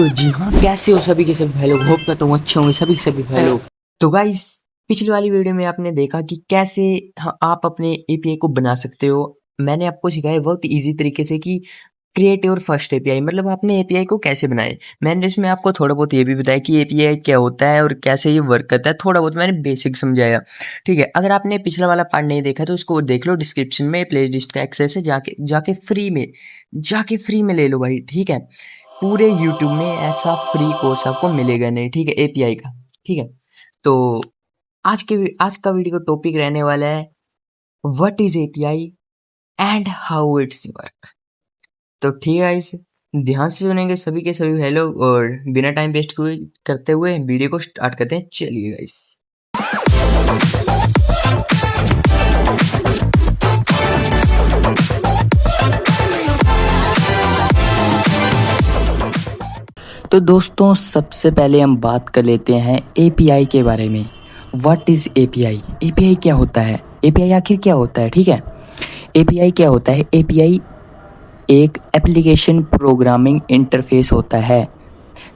तो जी हाँ, कैसे हो सभी के सभी भाई लोग। होप करता हूँ अच्छे होंगे सभी के सभी भाई लोग। तो गाइस, पिछली वाली वीडियो में आपने देखा कि कैसे आप अपने एपीआई को बना सकते हो। मैंने आपको सिखाया बहुत इजी तरीके से कि क्रिएट योर फर्स्ट एपीआई, मतलब आपने एपीआई को कैसे बनाए। मैंने इसमें आपको थोड़ा बहुत ये भी बताया कि एपीआई क्या होता है और कैसे ये वर्क करता है। थोड़ा बहुत मैंने बेसिक समझाया, ठीक है। अगर आपने पिछला वाला पार्ट नहीं देखा तो उसको देख लो, डिस्क्रिप्शन में प्ले लिस्ट का एक्सेस है, जाके फ्री में ले लो भाई, ठीक है। पूरे यूट्यूब में ऐसा फ्री कोर्स आपको मिलेगा नहीं, ठीक है, एपीआई का, ठीक है। तो आज का वीडियो का टॉपिक रहने वाला है what is API and how it's work. तो ठीक है गाइस, ध्यान से सुनेंगे सभी के सभी हेलो, और बिना टाइम वेस्ट करते हुए वीडियो को स्टार्ट करते हैं। चलिए गाइस। तो दोस्तों, सबसे पहले हम बात कर लेते हैं एपीआई के बारे में। What is API? एपीआई क्या होता है? एपीआई आखिर क्या होता है, ठीक है। एपीआई क्या होता है? एपीआई एक एप्लीकेशन प्रोग्रामिंग इंटरफेस होता है,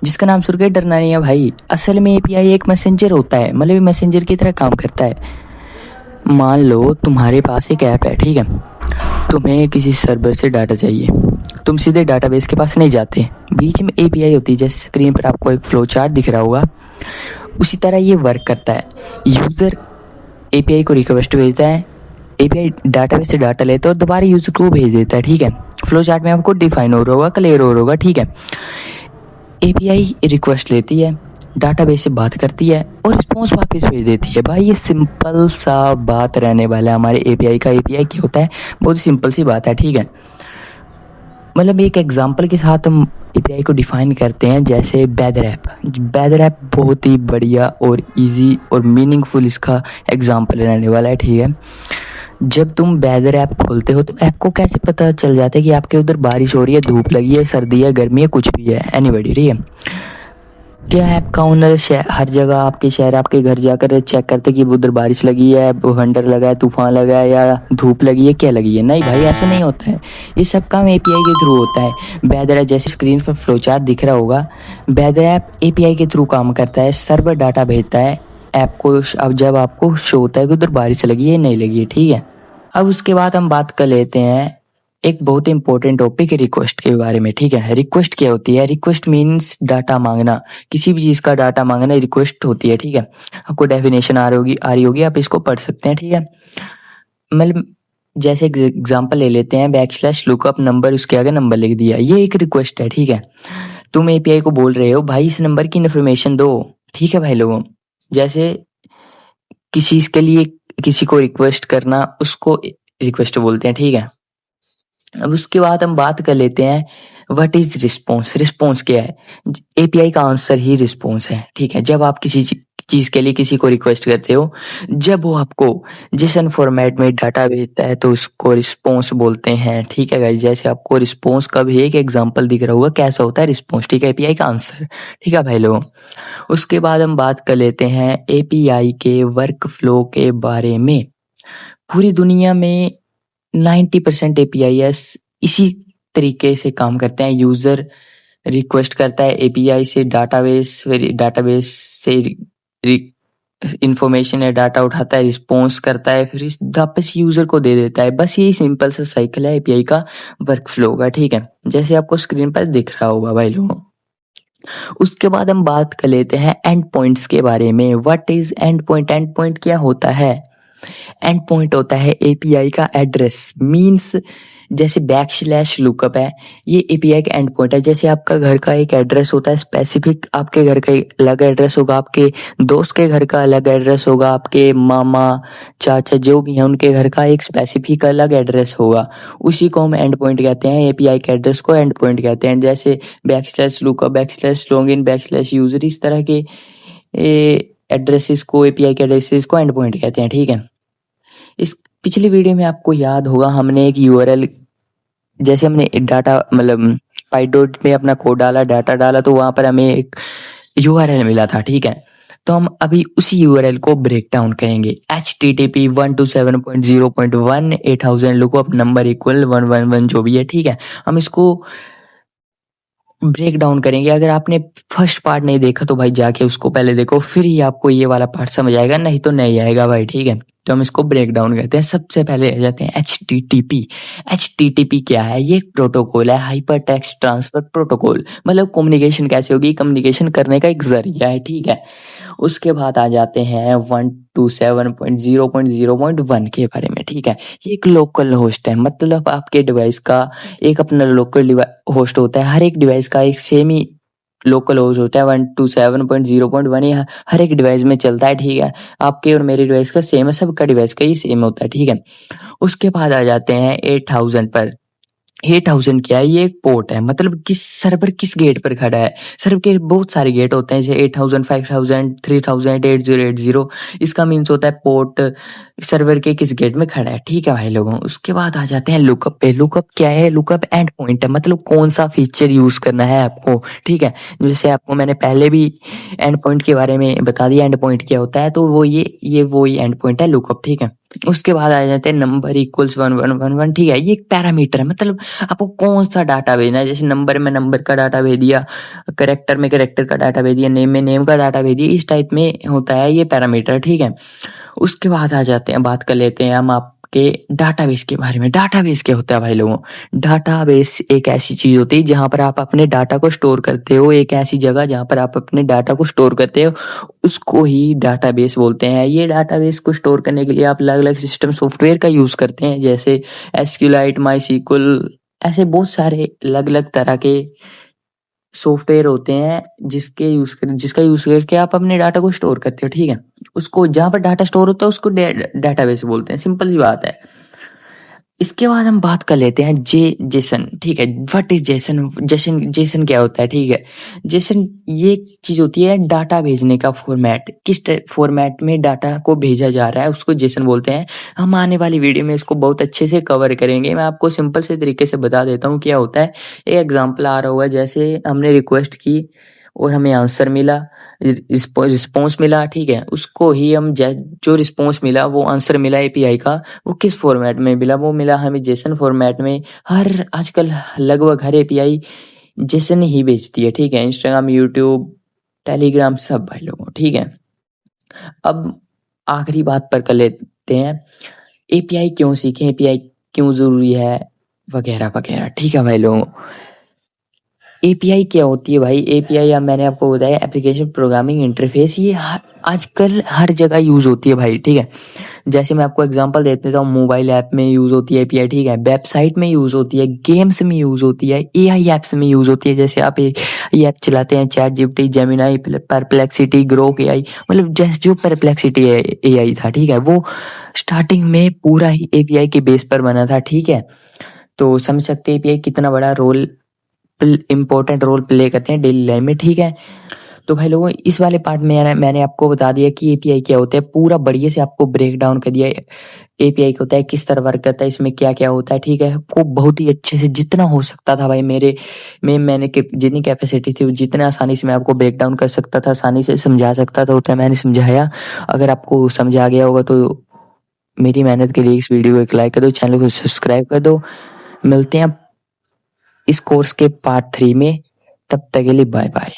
जिसका नाम सुन के डरना नहीं है भाई। असल में एपीआई एक मैसेंजर होता है, मतलब मैसेंजर की तरह काम करता है। मान लो तुम्हारे पास एक ऐप है, ठीक है। तुम्हें किसी सर्वर से डाटा चाहिए, तुम सीधे डाटाबेस के पास नहीं जाते, बीच में एपीआई होती है। जैसे स्क्रीन पर आपको एक फ्लो चार्ट दिख रहा होगा, उसी तरह ये वर्क करता है। यूज़र एपीआई को रिक्वेस्ट भेजता है, एपीआई डाटाबेस से डाटा लेता है और दोबारा यूज़र को भेज देता है, ठीक है। फ्लो चार्ट में आपको डिफाइन हो रहा होगा, क्लियर हो रहा होगा, ठीक है। एपीआई रिक्वेस्ट लेती है, डाटाबेस से बात करती है और रिस्पॉन्स वापस भेज देती है। भाई ये सिंपल सा बात रहने वाला है हमारे एपीआई का। एपीआई क्या होता है? बहुत ही सिंपल सी बात है, ठीक है। मतलब एक एग्जांपल के साथ हम एपीआई को डिफाइन करते हैं, जैसे वेदर ऐप। वेदर ऐप बहुत ही बढ़िया और इजी और मीनिंगफुल इसका एग्जांपल रहने वाला है, ठीक है। जब तुम वेदर ऐप खोलते हो तो ऐप को कैसे पता चल जाता है कि आपके उधर बारिश हो रही है, धूप लगी है, सर्दी है, गर्मी है, कुछ भी है, एनीबॉडी, ठीक है। क्या ऐप का ओनर हर जगह आपके शहर, आपके घर जाकर चेक करते कि उधर बारिश लगी है, बवंडर लगा है, तूफान लगा है या धूप लगी है, क्या लगी है? नहीं भाई, ऐसा नहीं होता है। ये सब काम एपीआई के थ्रू होता है। वेदर ऐप, जैसे स्क्रीन पर फ्लो चार्ट दिख रहा होगा, वेदर ऐप एपीआई के थ्रू काम करता है। सर्वर डाटा भेजता है ऐप को, अब जब आपको शो होता है कि उधर बारिश लगी है नहीं लगी है, ठीक है। अब उसके बाद हम बात कर लेते हैं एक बहुत इंपॉर्टेंट टॉपिक रिक्वेस्ट के बारे में, ठीक है। रिक्वेस्ट क्या होती है? रिक्वेस्ट मीन्स डाटा मांगना, किसी भी चीज़ का डाटा मांगना रिक्वेस्ट होती है, ठीक है। आपको डेफिनेशन आ रही होगी, आप इसको पढ़ सकते हैं, ठीक है। मतलब जैसे एग्जांपल ले लेते हैं, बैकस्लैश लुकअप नंबर, उसके आगे नंबर लिख दिया, ये एक रिक्वेस्ट है, ठीक है। तुम एपीआई को बोल रहे हो भाई इस नंबर की इन्फॉर्मेशन दो, ठीक है भाई लोगों। जैसे किसी के लिए किसी को रिक्वेस्ट करना, उसको रिक्वेस्ट बोलते हैं, ठीक है। अब उसके बाद हम बात कर लेते हैं व्हाट इज रिस्पॉन्स। रिस्पॉन्स क्या है? एपीआई का आंसर ही रिस्पॉन्स है, ठीक है। जब आप किसी चीज के लिए किसी को रिक्वेस्ट करते हो, जब वो आपको JSON फॉर्मेट में डाटा भेजता है तो उसको रिस्पॉन्स बोलते हैं, ठीक है गाइस। जैसे आपको रिस्पॉन्स का भी एक एग्जांपल दिख रहा होगा, कैसा होता है रिस्पॉन्स, ठीक है, एपीआई का आंसर, ठीक है भाई लोगों। उसके बाद हम बात कर लेते हैं एपीआई के वर्क फ्लो के बारे में। पूरी दुनिया में 90% एपीआईएस इसी तरीके से काम करते हैं। यूजर रिक्वेस्ट करता है एपीआई से डाटाबेस, फिर डाटाबेस से इंफॉर्मेशन या डाटा उठाता है, रिस्पॉन्स करता है, फिर वापस यूजर को दे देता है। बस यही सिंपल सा साइकिल है एपीआई का वर्क फ्लो का, ठीक है, जैसे आपको स्क्रीन पर दिख रहा होगा भाई लोगों। उसके बाद हम बात कर लेते हैं एंड पॉइंट्स के बारे में। What is and point? And point क्या होता है? एंड पॉइंट होता है एपीआई का एड्रेस। मीन्स जैसे बैकस्लैश लुकअप है, ये एपीआई का एंड पॉइंट है। जैसे आपका घर का एक एड्रेस होता है स्पेसिफिक, आपके घर का एक अलग एड्रेस होगा, आपके दोस्त के घर का अलग एड्रेस होगा, आपके मामा चाचा जो भी हैं उनके घर का एक स्पेसिफिक अलग एड्रेस होगा। उसी को हम एंड पॉइंट कहते हैं, एपीआई के एड्रेस को एंड पॉइंट कहते हैं। जैसे backslash lookup, backslash login, backslash user, इस तरह के एड्रेसेस को, एपीआई के एड्रेसेस को एंड पॉइंट कहते हैं, ठीक है। इस पिछली वीडियो में आपको याद होगा, हमने एक यूआरएल, जैसे हमने डाटा मतलब पाइडॉट में अपना कोड डाला, डाटा डाला, तो वहां पर हमें एक यूआरएल मिला था, ठीक है। तो हम अभी उसी यूआरएल को ब्रेक डाउन करेंगे। http 127.0.1 8000 लुकअप नंबर इक्वल 111 जो भी है, ठीक है। हम इसको ब्रेक डाउन करेंगे। अगर आपने फर्स्ट पार्ट नहीं देखा तो भाई जाके उसको पहले देखो, फिर ही आपको ये वाला पार्ट समझ आएगा, नहीं तो नहीं आएगा भाई, ठीक है। तो हम इसको ब्रेक डाउन करते हैं। सबसे पहले आ जाते हैं HTTP। HTTP क्या है? ये एक प्रोटोकॉल है, हाइपर टेक्स्ट ट्रांसफर प्रोटोकॉल। मतलब कम्युनिकेशन कैसे होगी, कम्युनिकेशन करने का एक जरिया है, ठीक है। उसके बाद आ जाते हैं 127.0.0.1 के बारे में, ठीक है। ये एक लोकल होस्ट है, मतलब आपके डिवाइस का एक अपना लोकल होस्ट होता है। हर एक डिवाइस का एक सेम ही लोकल होस्ट होता है। 127.0.1 ये हर एक डिवाइस में चलता है, ठीक है। आपके और मेरे डिवाइस का सेम है, सबका डिवाइस का ही सेम होता है, ठीक है। उसके बाद आ जाते हैं 8000 पर। 8000 क्या है? ये एक पोर्ट है, मतलब किस सर्वर किस गेट पर खड़ा है। सर्वर के बहुत सारे गेट होते हैं, जैसे 8000, 5000, 3000, 8080। इसका मीन्स होता है पोर्ट सर्वर के किस गेट में खड़ा है, ठीक है भाई लोगों। उसके बाद आ जाते हैं लुकअप पे। लुकअप क्या है? लुकअप एंड पॉइंट है, मतलब कौन सा फीचर यूज करना है आपको, ठीक है। जैसे आपको मैंने पहले भी एंड पॉइंट के बारे में बता दिया, एंड पॉइंट क्या होता है, तो वो ये वो ही एंड पॉइंट है लुकअप, ठीक है। उसके बाद आ जाते हैं नंबर इक्वल्स 1111, ठीक है। ये एक पैरामीटर है, मतलब आपको कौन सा डाटा भेजना है। जैसे नंबर में नंबर का डाटा भेज दिया, करेक्टर में करेक्टर का डाटा भेज दिया, नेम में नेम का डाटा भेज दिया, इस टाइप में होता है ये पैरामीटर, ठीक है। उसके बाद आ जाते हैं, बात कर लेते हैं हम आपके डाटाबेस के बारे में। डाटाबेस क्या होता है भाई लोगों? डाटाबेस एक ऐसी चीज होती है जहां पर आप अपने डाटा को स्टोर करते हो, एक ऐसी जगह जहां पर आप अपने डाटा को स्टोर करते हो, उसको ही डाटाबेस बोलते हैं। ये डाटाबेस को स्टोर करने के लिए आप अलग अलग सिस्टम सॉफ्टवेयर का यूज करते हैं, जैसे एसक्यूलाइट, माईसीक्वल, ऐसे बहुत सारे अलग अलग तरह के सॉफ्टवेयर होते हैं जिसका यूज करके आप अपने डाटा को स्टोर करते हो, ठीक है। उसको जहां पर डाटा स्टोर होता है उसको डाटाबेस बोलते हैं, सिंपल सी बात है। इसके बाद हम बात कर लेते हैं जेसन, ठीक है। What is Jason? जेसन क्या होता है, ठीक है। जेसन ये चीज होती है डाटा भेजने का फॉर्मेट। किस फॉर्मेट में डाटा को भेजा जा रहा है उसको जेसन बोलते हैं। हम आने वाली वीडियो में इसको बहुत अच्छे से कवर करेंगे। मैं आपको सिंपल से तरीके से बता देता हूँ क्या होता है। एक एग्जांपल आ रहा हुआ है, जैसे हमने रिक्वेस्ट की और हमें आंसर मिला, रिस्पॉन्स मिला, ठीक है। उसको ही हम जो रिस्पॉन्स मिला, वो आंसर मिला एपीआई का, वो किस फॉर्मेट में मिला? वो मिला हमें जेसन फॉर्मेट में। हर आजकल लगभग हर एपीआई जेसन ही बेचती है, ठीक है। इंस्टाग्राम, यूट्यूब, टेलीग्राम, सब भाई लोगों, ठीक है। अब आखिरी बात पर कर लेते हैं, एपीआई क्यों सीखें, एपीआई क्यों जरूरी है, वगैरह वगैरह, ठीक है भाई लोगों। एपीआई क्या होती है भाई? एपीआई अब मैंने आपको बताया, एप्लीकेशन प्रोग्रामिंग इंटरफेस। ये आजकल हर जगह यूज होती है भाई, ठीक है। जैसे मैं आपको एग्जांपल दे देता हूँ, मोबाइल ऐप में यूज होती है एपीआई, ठीक है। वेबसाइट में यूज होती है, गेम्स में यूज होती है, एआई एप्स में यूज होती है। जैसे आप ये ऐप चलाते हैं, chat GPT, Gemini, perplexity, Grok AI, मतलब जैसे जो परप्लेक्सिटी एआई था, ठीक है, वो स्टार्टिंग में पूरा ही एपीआई के बेस पर बना था, ठीक है। तो समझ सकते हैं एपीआई कितना बड़ा रोल, इम्पोर्टेंट रोल प्ले करते हैं डेली लाइफ में, ठीक है। तो भाई लोगों, इस वाले पार्ट में मैंने आपको बता दिया कि एपीआई क्या होता है, पूरा बढ़िया से आपको ब्रेक डाउन कर दिया। एपीआई क्या होता है, किस तरह वर्क करता है, इसमें क्या क्या होता है, ठीक है। आपको बहुत ही अच्छे से जितना हो सकता था भाई, मैंने जितनी कैपेसिटी थी जितना आसानी से मैं आपको ब्रेक डाउन कर सकता था, आसानी से समझा सकता था, उतना मैंने समझाया। अगर आपको समझ आ गया होगा तो मेरी मेहनत के लिए इस वीडियो को एक लाइक कर दो, चैनल को सब्सक्राइब कर दो। मिलते हैं इस कोर्स के पार्ट 3 में, तब तक के लिए बाय बाय।